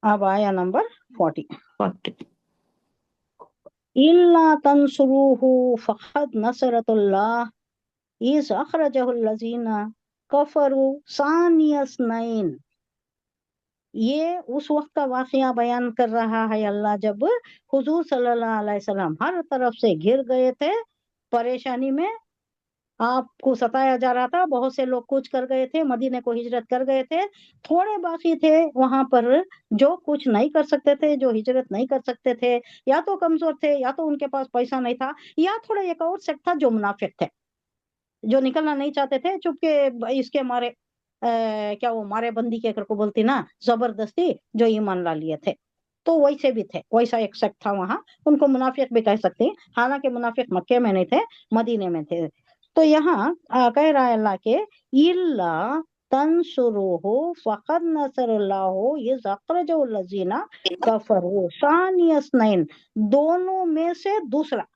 अब आया नंबर 40। 40 इल्ला तंसुरूहु फक़द नसरतुल्लाह इज़ अख़रजहुल्लज़ीना कफ़रू सानियस्नैन। ये उस वक्त का वाक़या बयान कर रहा है अल्लाह, जब हुजूर सल्लल्लाहु अलैहि वसल्लम हर तरफ से घिर गए थे, परेशानी में आपको सताया जा रहा था। बहुत से लोग कूच कर गए थे, मदीने को हिजरत कर गए थे, थोड़े बाकी थे वहां पर जो कुछ नहीं कर सकते थे, जो हिजरत नहीं कर सकते थे, या तो कमजोर थे, या तो उनके पास पैसा नहीं था, या थोड़ा एक और सेक्ट था जो मुनाफिक थे, जो निकलना नहीं चाहते थे, चुपके इसके मारे क्या वो मारे बंदी के को बोलती ना, जबरदस्ती जो ईमान ला लिए थे। तो वैसे भी थे, वैसा एक सेक्ट था वहां, उनको मुनाफिक भी कह सकते हैं। हालांकि मुनाफिक मक्के में नहीं थे, मदीने में थे। तो यहाँ कह रहा है अल्लाह के, इल्ला तंसुरूहु फक़द नसरुल्लाहु इज़ अख़रजहुल्लज़ीना कफ़रू सानियस्नैन। दोनों में से दूसरा,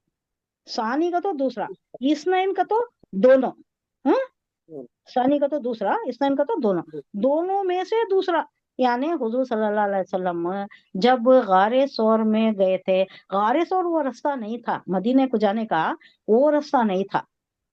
सानी का तो दूसरा, इसनैन का तो दोनों, हाँ? सानी का तो दूसरा, इसनैन का तो दोनों, दोनों में से दूसरा। यानी हुजूर सल्लल्लाहु अलैहि वसल्लम जब गारे सौर में गए थे, गारे सौर वो रास्ता नहीं था मदीने को जाने का, वो रास्ता नहीं था।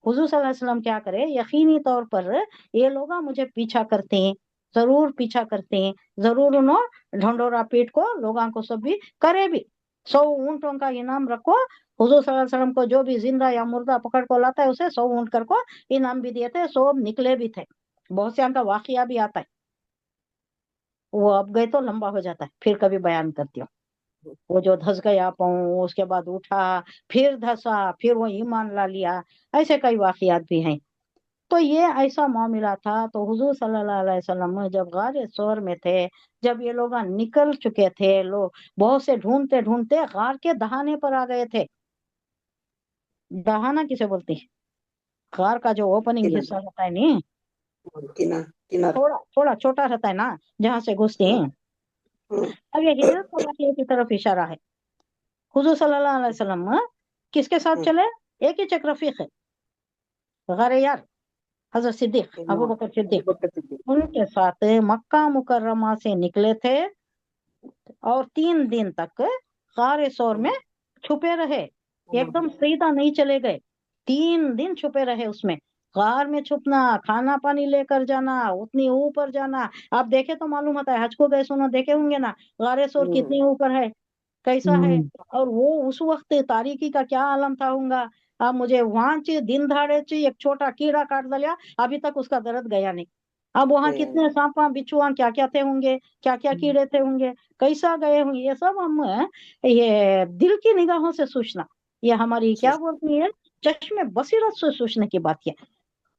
हुजूर सल्लल्लाहु अलैहि वसल्लम क्या करे, यकीनी तौर पर ये लोग मुझे पीछा करते हैं, जरूर पीछा करते हैं, जरूर उन्होंने ढंडोरा पीट को लोगों को सब भी करे भी। 100 ऊंटों का इनाम रखो, हुजूर सल्लल्लाहु अलैहि वसल्लम को जो भी जिंदा या मुर्दा पकड़ को लाता है उसे 100 ऊंट कर को इनाम भी दिए थे, 100 निकले भी थे। बहुत से का वाकया भी आता है, वो अब गए तो लंबा हो जाता है, फिर कभी बयान करती हूँ। वो जो धस गया पाऊं, उसके बाद उठा, फिर धसा, फिर वो ईमान ला लिया, ऐसे कई वाकयात भी हैं। तो ये ऐसा मामला था। तो हुजूर सल्लल्लाहु अलैहि वसल्लम जब गारे सौर में थे, जब ये लोग निकल चुके थे, लोग बहुत से ढूंढते ढूंढते गार के दहाने पर आ गए थे। दहाना किसे बोलती है? गार का जो ओपनिंग किनार हिस्सा होता है नहीं, किनार किनार थोड़ा थोड़ा छोटा रहता है ना, जहां से घुसते हाँ, हैं। हाँ, अब ये हिजरत के वाक़ये की तरफ इशारा है। हुजूर सल्लल्लाहु अलैहि वसल्लम किसके साथ हाँ, चले? एक ही चक रफीक है, गारे यार, हजरत सिद्दीक, अबू हाँ, बकर अबू सिद्दीक, बकर सिद्दीक। उनके साथ मक्का मुकर्रमा से निकले थे, और 3 दिन तक गारे सौर में हाँ, छुपे रहे। हाँ, एकदम सीधा नहीं चले गए, 3 दिन छुपे रहे उसमें। गार में छुपना, खाना पानी लेकर जाना, उतनी ऊपर जाना। आप देखे तो मालूम होता है, हज को गए सुनो देखे होंगे ना, गारे सौर हम्म, कितनी ऊपर है, कैसा है। हम्म, और वो उस वक्त तारीकी का क्या आलम था होगा। अब मुझे वहां चे दिन धाड़े चे एक छोटा कीड़ा काट दिया, अभी तक उसका दर्द गया नहीं। अब वहां ये, कितने सांपा बिच्छुआ क्या क्या थे होंगे, क्या क्या कीड़े थे होंगे, कैसा गए होंगे, ये सब हम ये दिल की निगाहों से सोचना, ये हमारी क्या बोलती है, चश्मे बसीरत से सोचने की बात है।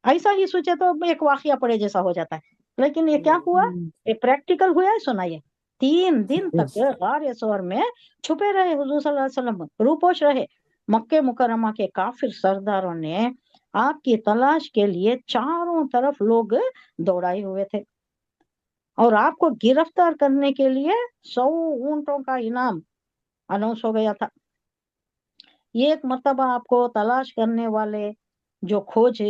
ऐसा ही सोचे तो एक वाकया पड़े जैसा हो जाता है। लेकिन ये क्या हुआ, ये प्रैक्टिकल हुआ है, सुनाइए। 3 दिन तक गार सौर में छुपे रहे हुजूर सल्लल्लाहु अलैहि वसल्लम, रूपोश रहे। मक्के मुकरमा के काफिर सरदारों ने आपकी तलाश के लिए चारों तरफ लोग दौड़ाए हुए थे, और आपको गिरफ्तार करने के लिए 100 ऊंटों का इनाम अनाउंस हो गया था। ये एक मर्तबा आपको तलाश करने वाले जो खोज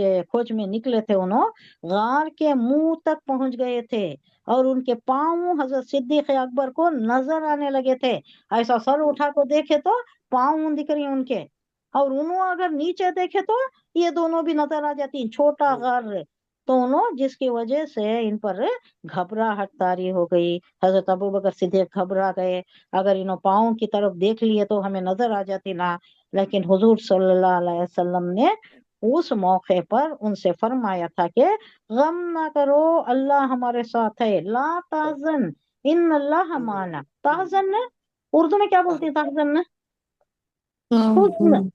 में निकले थे, उन्होंने गार के मुंह तक पहुंच गए थे, और उनके पांव हजरत सिद्दीक अकबर को नजर आने लगे थे। ऐसा सर उठा को देखे तो पांव दिख रही उनके, और उन्होंने अगर नीचे देखे तो ये दोनों भी नजर आ जाती, छोटा गार। तो उन्होंने जिसकी वजह से इन पर घबराहट तारी हो गई, हजरत अबू बकर सिद्दीक घबरा गए। अगर इन्हों पाँव की तरफ देख लिए तो हमें नजर आ जाती ना। लेकिन हुजूर सल्लल्लाहु अलैहि वसल्लम ने उस मौके पर उनसे फरमाया था कि गम ना करो, अल्लाह हमारे साथ है, ला ताजन इन अल्लाह माना। ताजन ने उर्दू में क्या बोलते हैं, ताजन ने हुज्न,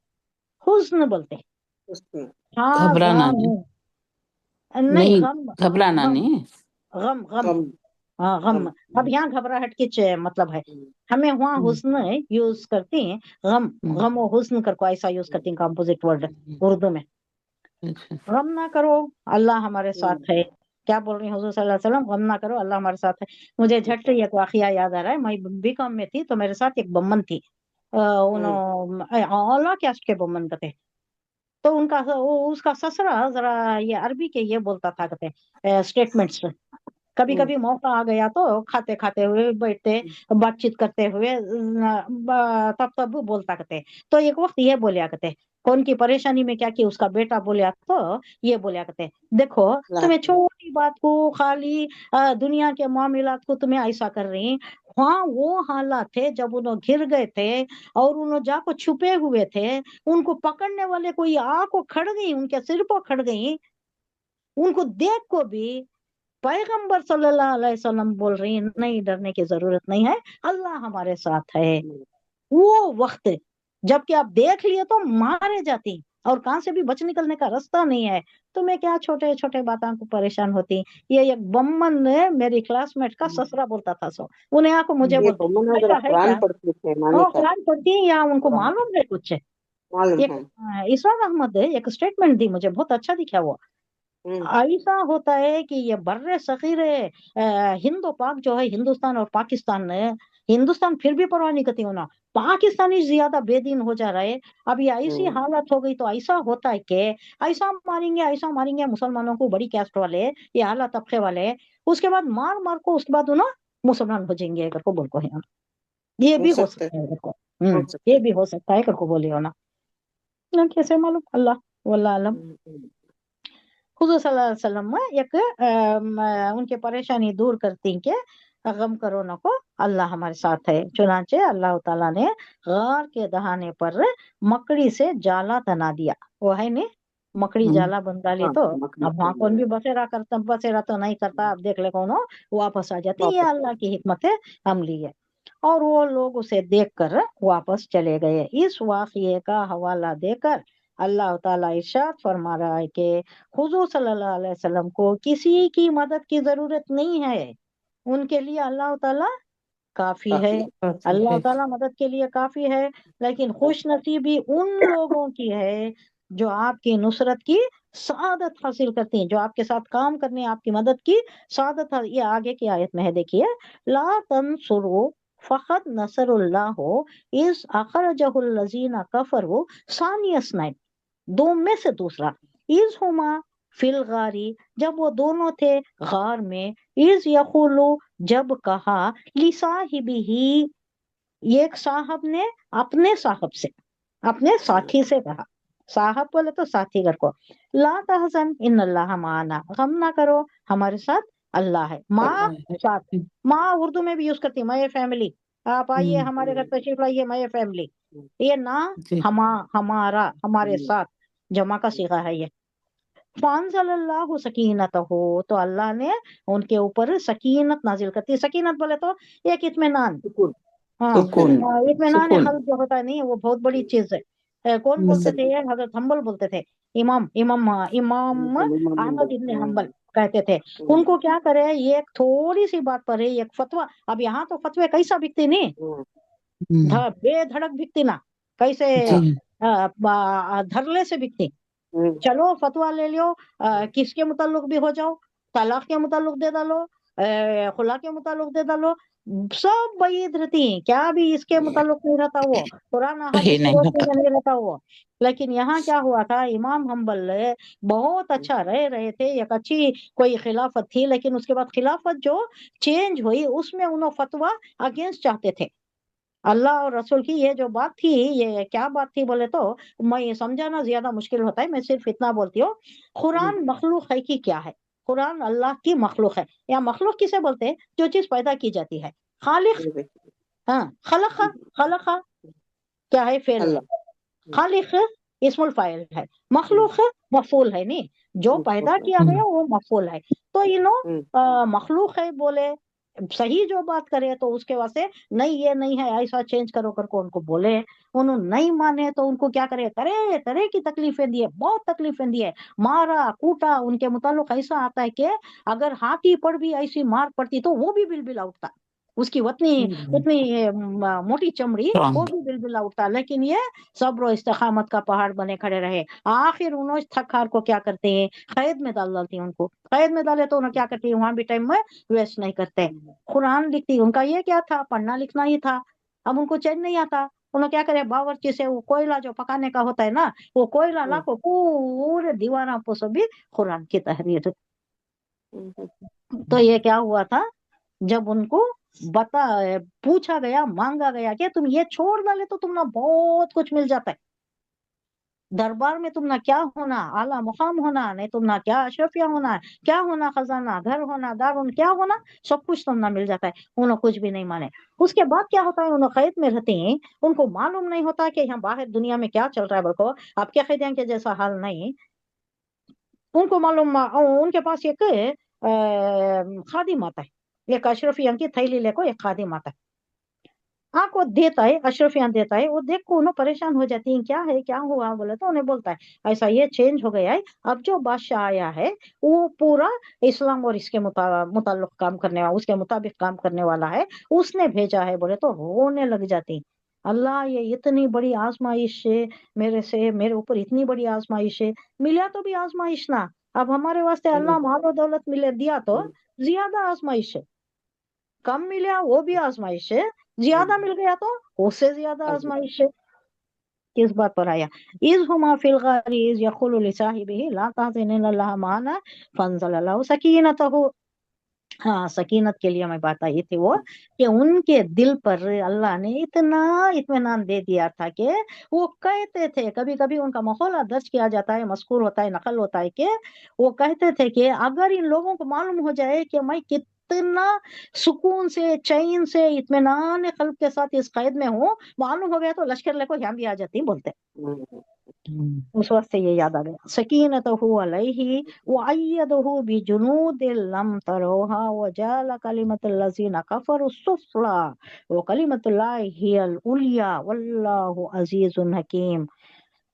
हुज्न बोलते हैं। हाँ घबराना नहीं, गम, नहीं नहीं, गम, घबराना गम, नहीं। गम गम। कम हाँ कम गम। अब यहाँ घबराहट की मतलब है, हमें वहाँ हम्म, हुस्न यूज करती हैं। गम, हम्म, गम और हुस्न कर को ऐसा यूज करती हैं, कंपोजिट वर्ड उर्दू में। अच्छा, गम ना करो, अल्लाह हमारे हम्म, साथ है। क्या बोल रही हैं हुजूर सल्लल्लाहु अलैहि वसल्लम, गम ना करो, अल्लाह हमारे साथ है। मुझे झट से एक वाकया याद आ रहा है। मैं बीकॉम में थी, तो मेरे साथ एक बम्मन थी, हम्म, उन्होंने औला कैस्ट के बम्मन का थे। तो उसका ससरा जरा ये अरबी के ये बोलता था, कहते स्टेटमेंट्स कभी कभी मौका आ गया तो खाते खाते हुए बैठते, बातचीत करते हुए तब तब बोलता करते। तो एक वक्त ये बोलिया करते, कौन की परेशानी में क्या की उसका बेटा बोलिया तो ये बोलिया करते, देखो तुम्हें छोटी बात को खाली दुनिया के मामलात को तुम्हें ऐसा कर रही। हाँ वो हालात थे जब उन्होंने घिर गए थे और उन्होंने जाको छुपे हुए थे, उनको पकड़ने वाले कोई आको खड़ गई, उनके सिर पर खड़ गई, उनको देख को भी पैगंबर सल्लल्लाहु अलैहि वसल्लम बोल रही हैं, नहीं डरने की जरूरत नहीं है, अल्लाह हमारे साथ है। वो वक्त जबकि आप देख लिए तो मारे जाती और कहां से भी बच निकलने का रास्ता नहीं है, तो मैं क्या छोटे छोटे बातों को परेशान होती। ये एक बम्मन ने मेरी क्लासमेट का ससुरा बोलता था, सो उन्हें आको मुझे ये बोलते बमन जरा ऐसा है कुरान क्या, पढ़ते थे वो मानिका। कुरान पढ़ती हैं या उनको कुरान मालूम है कुछ। मालूम एक है। इस्लाम अहमद एक स्टेटमेंट दी, मुझे बहुत अच्छा दिखा वो। हम्म ऐसा होता है कि ये बर्रे सगीरे हिंदो पाक जो है, हिंदुस्तान और पाकिस्तान ने, हिंदुस्तान फिर भी परवाह नहीं करती होना, पाकिस्तानी ज्यादा बेदीन हो जा रहे। अब ये ऐसी हम्म हालत हो गई तो ऐसा होता है कि ऐसा मारेंगे मुसलमानों को, बड़ी कैस्ट वाले, ये आला तबके वाले, उसके बाद मार मार को उसके बाद ना मुसलमान हो जाएंगे अगर को बोल को है। ये हो भी हो सकता है, सकता है अगर को, हो सकता ये है। भी हो सकता है अगर को बोले हो ना, कैसे मालूम, अल्लाह वल्लाह आलम। हम्म। हुजूर सल्लल्लाहु अलैहि वसल्लम में एक उनके परेशानी दूर करती के गम करो न को, अल्लाह हमारे साथ है। चुनाचे अल्लाह ताला ने गार के दहाने पर मकड़ी से जाला तना दिया, वो है ने मकड़ी हम्म, जाला बन डाली हाँ तो मकड़ी अब वहां कौन से भी बसेरा करता, बसेरा तो नहीं करता, अब देख ले कौन हो वापस आ जाती, ये वापस अल्लाह की हिकमत है अमली है। और वो लोग उसे देखकर वापस चले गए। इस वाक़ये का हवाला देकर अल्लाह ताला इरशाद फरमा रहा है कि हुजूर सल्लल्लाहु अलैहि वसल्लम को किसी की मदद की जरूरत नहीं है, उनके लिए अल्लाह ताला काफी है। काफी है। काफी अल्लाह है। ताला मदद के लिए काफी है। लेकिन खुश नसीबी उन लोगों की है जो आपकी नुसरत की सादत हासिल करती हैं, जो आपके साथ काम करने आपकी मदद की सादत ये आगे की आयत में है, देखिए, ला तंसुरु फकत नसरुल्लाह हो इस अखरजहुल लजीना कफरु सानियस्नाइन, दो में से दूसरा, इज हुमा फिल गारी, जब वो दोनों थे गार में, इज यकुलु, जब कहा, लिसाहिबी ही, एक साहब ने अपने साहब से, अपने साथी से कहा, साहब बोले तो साथी घर को, ला तहजन इन अल्लाह माना, गम ना करो हमारे साथ अल्लाह है। माँ अल्लाह है। साथ, माँ उर्दू में भी यूज करती है, माय फैमिली, आप आइए हम्म, हमारे घर तशरीफ लाइए, माय फैमिली। ये ना जी हमारा, हमारे साथ, जमा का सीगा है ये। फांजलल्लाहु सकीनत हो, तो अल्लाह ने उनके ऊपर सकीनत नाजिल करती है। सकीनत बोले तो एक इत्मीनान, सुकून, हाँ सुकून। इत्मीनान सुकून। कल्ब जो होता है, नहीं वो बहुत बड़ी चीज है। कौन बोलते थे हम्म, ये, हजरत हम्बल बोलते थे, इमाम इमाम इमाम अहमद इब्न हम्बल कहते थे। उनको क्या करे, ये एक थोड़ी सी बात पर है एक फतवा, अब यहाँ तो फतवे कैसा बिकते नहीं, हम्म, बेधड़क बिकती ना, कैसे जी धरले से बिकती। चलो फतवा ले लियो, किसके मुताल्लुक भी हो जाओ, तलाक के मुताल्लुक दे डालो, खुला के मुताल्लुक दे डालो, सब वईद रहती हैं, क्या भी इसके मुताल्लुक नहीं रहता वो, कुरान सही हदीस की नहीं रोशनी होता। में नहीं रहता वो। लेकिन यहाँ क्या हुआ था, इमाम हम्बल बहुत अच्छा रह रहे थे, एक अच्छी कोई खिलाफत थी, लेकिन उसके बाद खिलाफत जो चेंज हुई उसमें उन्होंने फतवा अगेंस्ट चाहते थे अल्लाह और रसूल की। ये जो बात थी, ये क्या बात थी बोले तो, मैं ये समझाना ज्यादा मुश्किल होता है, मैं सिर्फ इतना बोलती हूँ, कुरान मखलूक है कि क्या है, कुरान अल्लाह की मखलूक है। या मखलूक किसे बोलते हैं, जो चीज पैदा की जाती है, खालिक, हाँ खलका, खलका क्या है, फेल है, अल्लाह। खालिक इस्मुल फाइल है, मखलूक मफूल है, नहीं, जो पैदा किया गया हम्म, वो मफूल है। तो मखलूक है बोले, सही जो बात करे तो उसके वास्ते नहीं ये नहीं है, ऐसा चेंज करो करके उनको बोले, उन्होंने नहीं माने तो उनको क्या करे, तरह तरह की तकलीफें दिए, बहुत तकलीफें दिए, मारा कूटा। उनके मुताल्लिक ऐसा आता है कि अगर हाथी पर भी ऐसी मार पड़ती तो वो भी बिलबिला उठता, उसकी उतनी उतनी मोटी चमड़ी, वो स्ट्रांग। भी बिलबिला उठता। लेकिन ये सब्र और इस्तिकामत का पहाड़ बने खड़े रहे। आखिर उन्होंने थक हार को क्या करते हैं, कैद में डाल डालती हैं उनको, कैद में डाले तो उन्हें क्या करती है, वहां भी टाइम में वेस्ट नहीं करते। कुरान लिखती, उनका ये क्या था, पढ़ना लिखना ही था। अब उनको चैन नहीं आता, उन्होंने क्या करे, बावर्ची से वो कोयला जो पकाने का होता है ना, वो कोयला ला को पूरे दीवाना पर सब भी कुरान की तहरीर। तो ये क्या हुआ था, जब उनको बता पूछा गया, मांगा गया कि तुम ये छोड़ डाले तो तुम ना बहुत कुछ मिल जाता है, दरबार में तुम ना क्या होना, आला मुकाम होना, नहीं तुम ना क्या अशरफिया होना, क्या होना, खजाना, घर होना, दारुन, क्या होना, सब कुछ तुम ना मिल जाता है। उन्होंने कुछ भी नहीं माने। उसके बाद क्या होता है, उन्होंने कैद में रहते हैं, उनको मालूम नहीं होता कि यहाँ बाहर दुनिया में क्या चल रहा है। बल्कि आपके कैदियों के जैसा हाल नहीं, उनको मालूम, उनके पास एक खादिम आता है, एक अशरफिया की थैली लेको एक खादिम आता है, को देता है, अशरफियां देता है, वो देख को उन्हें परेशान हो जाती है, क्या है क्या हुआ, बोले तो उन्हें बोलता है ऐसा ये चेंज हो गया है, अब जो बादशाह आया है वो पूरा इस्लाम और इसके मुताल्लिक काम करने वाला, उसके मुताबिक काम करने वाला है, उसने भेजा है। बोले तो रोने लग जाती, अल्लाह ये इतनी बड़ी आजमाइश है मेरे से, मेरे ऊपर इतनी बड़ी आजमाइश है, मिला तो भी आजमाइश ना, अब हमारे वास्ते अल्लाह मालो दौलत मिले दिया तो ज्यादा आजमाइश है, कम मिला वो भी आजमाइश है, ज्यादा मिल गया तो उससे ज्यादा आजमाइश है। किस बात पर आया, इज हुमा फिल गारी इज यकुलु लिसाहिबिही ला तहज़न इन्नल्लाह माना फंज़लल्लाहु सकीनतहु। हाँ, सकीनत के लिए मैं बात आई थी वो, कि उनके दिल पर अल्लाह ने इतना इत्मीनान दे दिया था कि वो कहते थे, कभी कभी उनका मखौला दर्ज किया जाता है, मज़कूर होता है, नकल होता है, कि वो कहते थे कि अगर इन लोगों को मालूम हो जाए कि मैं कितना सुकून से, चैन से, इत्मीनान क़ल्ब के साथ इस कैद में हूँ, मालूम हो गया तो लश्कर लेको यहाँ भी आ जाती, बोलते उस वक्त से ये याद आ गया। सकीनतहु अलैहि व अय्यदहु बिजुनूदिन लम तरोहा व जअल कलिमतल्लज़ीना कफरु सुफ़ला व कलिमतुल्लाहि हियल उलिया वल्लाहु अज़ीज़ुन हकीम।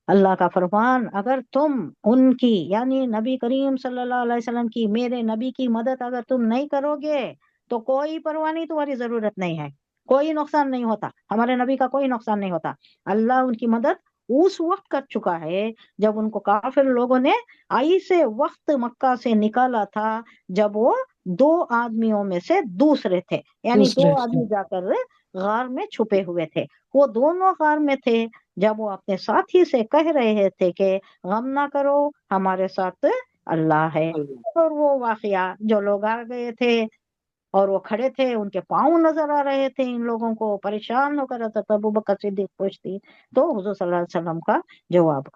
अल्लाह का फरमान, अगर तुम उनकी यानी नबी करीम सल्लल्लाहु अलैहि वसल्लम की, मेरे नबी की मदद अगर तुम नहीं करोगे तो कोई परवाह नहीं, तुम्हारी जरूरत नहीं है, कोई नुकसान नहीं होता, हमारे नबी का कोई नुकसान नहीं होता। अल्लाह उनकी मदद उस वक्त कर चुका है जब उनको काफिर लोगों ने ऐसे वक्त मक्का से निकाला था जब वो दो आदमियों में से दूसरे थे, यानी दो दूसरे से आदमी जाकर गार में छुपे हुए थे, वो दोनों गार में थे, जब वो अपने साथी से कह रहे थे कि गम ना करो, हमारे साथ अल्लाह है। और वो वाकया जो लोग आ गए थे और वो खड़े थे, उनके पाँव नजर आ रहे थे इन लोगों को, परेशान होकर रहता था। अबू बकर सिद्दीक पूछती तो हुजूर सल्लल्लाहु अलैहि वसल्लम का जवाब,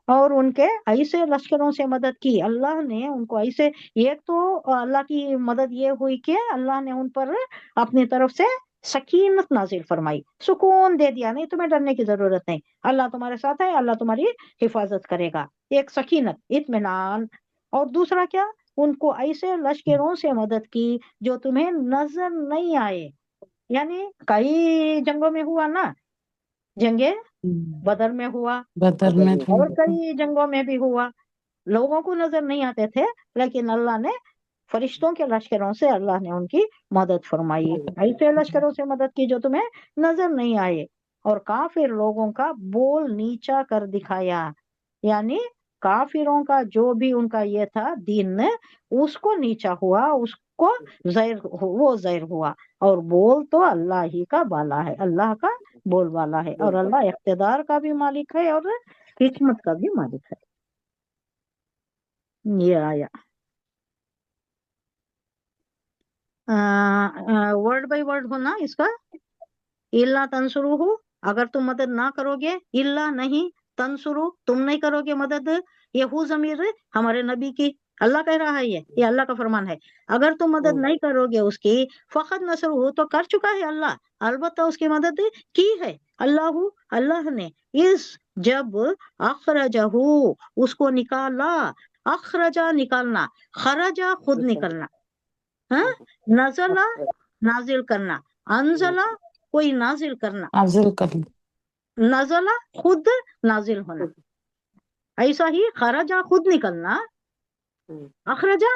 और उनके ऐसे लश्करों से मदद की अल्लाह ने उनको ऐसे। एक तो अल्लाह की मदद ये हुई कि अल्लाह ने उन पर अपनी तरफ से सकीनत नाजिल फरमाई, सुकून दे दिया, नहीं तुम्हें डरने की जरूरत नहीं, अल्लाह तुम्हारे साथ है, अल्लाह तुम्हारी हिफाजत करेगा, एक सकीनत, इत्मीनान। और दूसरा क्या, उनको ऐसे लश्करों से मदद की जो तुम्हें नजर नहीं आए, यानी कई जंगों में हुआ ना, जंगे बदर में हुआ बदर में भी और कई जंगों में भी हुआ, लोगों को नजर नहीं आते थे, लेकिन अल्लाह ने फरिश्तों के लश्करों से अल्लाह ने उनकी मदद फरमाई, ऐसे लश्करों से मदद की जो तुम्हें नजर नहीं आए, और काफिर लोगों का बोल नीचा कर दिखाया, यानी काफिरों का जो भी उनका ये था दीन, उसको नीचा हुआ, उसको वो जहर हुआ, और बोल तो अल्लाह ही का बाला है, अल्लाह का बोल वाला है, और अल्लाह इख्तिदार का भी मालिक है और हिकमत का भी मालिक है। ये आया वर्ड बाय वर्ड होना इसका, इल्ला तंसुरुहु, अगर तुम मदद ना करोगे, इल्ला नहीं, तंसुरु तुम नहीं करोगे मदद, ये हु जमीर हमारे नबी की, अल्लाह कह रहा है, ये अल्लाह का फरमान है, अगर तुम मदद नहीं करोगे उसकी, फकत नसरुहु तो कर चुका है अल्लाह, अलबत्ता उसकी मदद की है अल्लाह, अल्लाह ने, इस जब अखरजहु उसको निकाला, अखरजा निकालना, खरजा खुद निकलना, हाँ, नजला नाजिल करना, अनजला कोई नाजिल करना, नाजिल करना, नजला खुद नाजिल होना, ऐसा ही खरजा खुद निकलना, अखरजा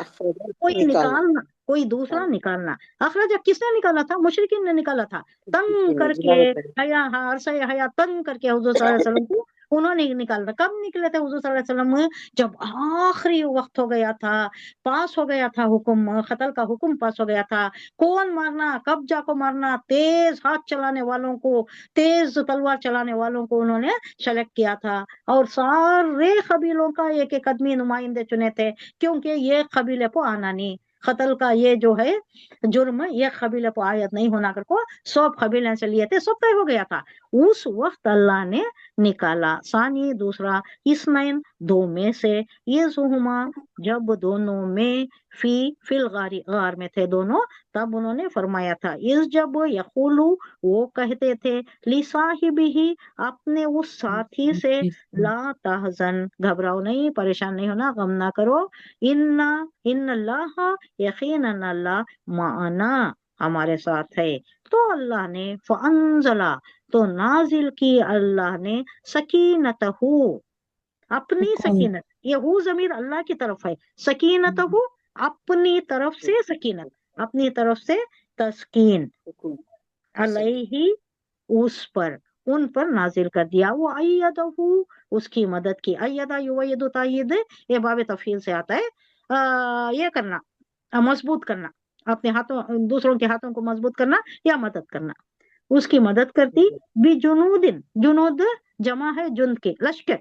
कोई निकालना, कोई दूसरा निकालना। अखरजा किसने निकाला था, मुशरिकीन ने निकाला था, तंग करके, हया अरसा हया तंग करके हुजूर सल्लल्लाहु अलैहि वसल्लम को उन्होंने निकाला। कब निकले थे हुजूर सल्लल्लाहु अलैहि वसल्लम, जब आखिरी वक्त हो गया था, पास हो गया था हुक्म, कत्ल का हुक्म पास हो गया था, कौन मारना, कब जाको मारना, तेज हाथ चलाने वालों को, तेज तलवार चलाने वालों को उन्होंने सेलेक्ट किया था, और सारे कबीलों का एक एक आदमी नुमाइंदे चुने थे, क्योंकि ये कबीले को आना नहीं, قتل کا یہ جو ہے جرم ایک قبیلے کو عائد نہیں ہونا کر کو سب قبیلے سے لیے تھے، سب طے ہو گیا تھا. اس وقت اللہ نے نکالا. ثانی دوسرا، اسنین دو میں سے، یہ زہما جب دونوں میں فی الغاری غار میں تھے دونوں، تب انہوں نے فرمایا تھا، اس جب یقولو وہ کہتے تھے، لصاحبہ اپنے اس ساتھی سے، لا تحزن گھبراؤ نہیں، پریشان نہیں ہونا، غم نہ کرو، ان اللہ یقیناً اللہ معنا ہمارے ساتھ ہے. تو اللہ نے فانزلہ تو نازل کی اللہ نے سکینتہ اپنی سکینت، یہ ہو ضمیر اللہ کی طرف ہے، سکینتہ اپنی طرف سے سکینت، اپنی طرف سے تسکین، علیہ اس پر، ان پر نازل کر دیا. وہ ایدہ اس کی مدد کی. ایدہ یؤید تائید یہ باب تفعیل سے آتا ہے، یہ کرنا، مضبوط کرنا، اپنے ہاتھوں دوسروں کے ہاتھوں کو مضبوط کرنا یا مدد کرنا. اس کی مدد کرتی بجنود، جنود جمع ہے جند کے، لشکر،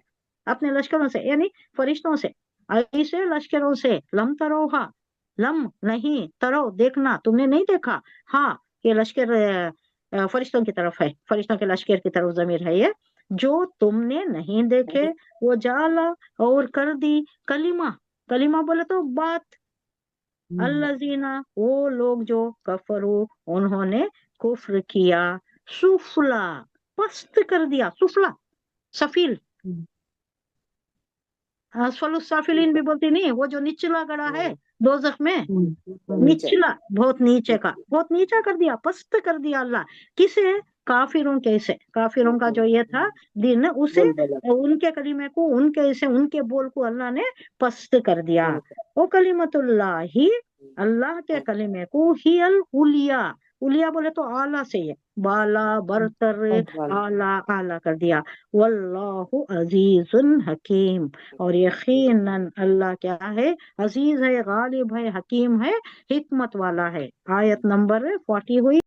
اپنے لشکروں سے یعنی فرشتوں سے، ایسے لشکروں سے، لم تروہا لم نہیں، ترو دیکھنا، تم نے نہیں دیکھا، ہاں یہ لشکر فرشتوں کی طرف ہے، فرشتوں کے لشکر کی طرف ضمیر ہے یہ، جو تم نے نہیں دیکھے. وہ جالا اور کر دی، کلمہ، کلمہ بولے تو بات، الذین وہ لوگ جو کفروا انہوں نے کفر کیا، سفلا پست کر دیا، سفلا سفیل، اسفل السافلین بھی بولتی نہیں، وہ جو نچلا گڑا ہے دوزخ میں، نچلا بہت نیچے کا، بہت نیچا کر دیا، پست کر دیا اللہ. کسے؟ کافروں کے سے، کافروں کا جو یہ تھا دین اسے، ان کے کلمے کو، ان کے اسے، ان کے بول کو اللہ نے پست کر دیا. وہ کلمت اللہ ہی، اللہ کے کلمے کو، ہی العلیٰ، الیاء بولے تو اعلیٰ سے، یہ بالا برتر، اعلیٰ اعلیٰ کر دیا. واللہ عزیز حکیم، اور یقیناً اللہ کیا ہے، عزیز ہے، غالب ہے، حکیم ہے، حکمت والا ہے. آیت نمبر 40 ہوئی.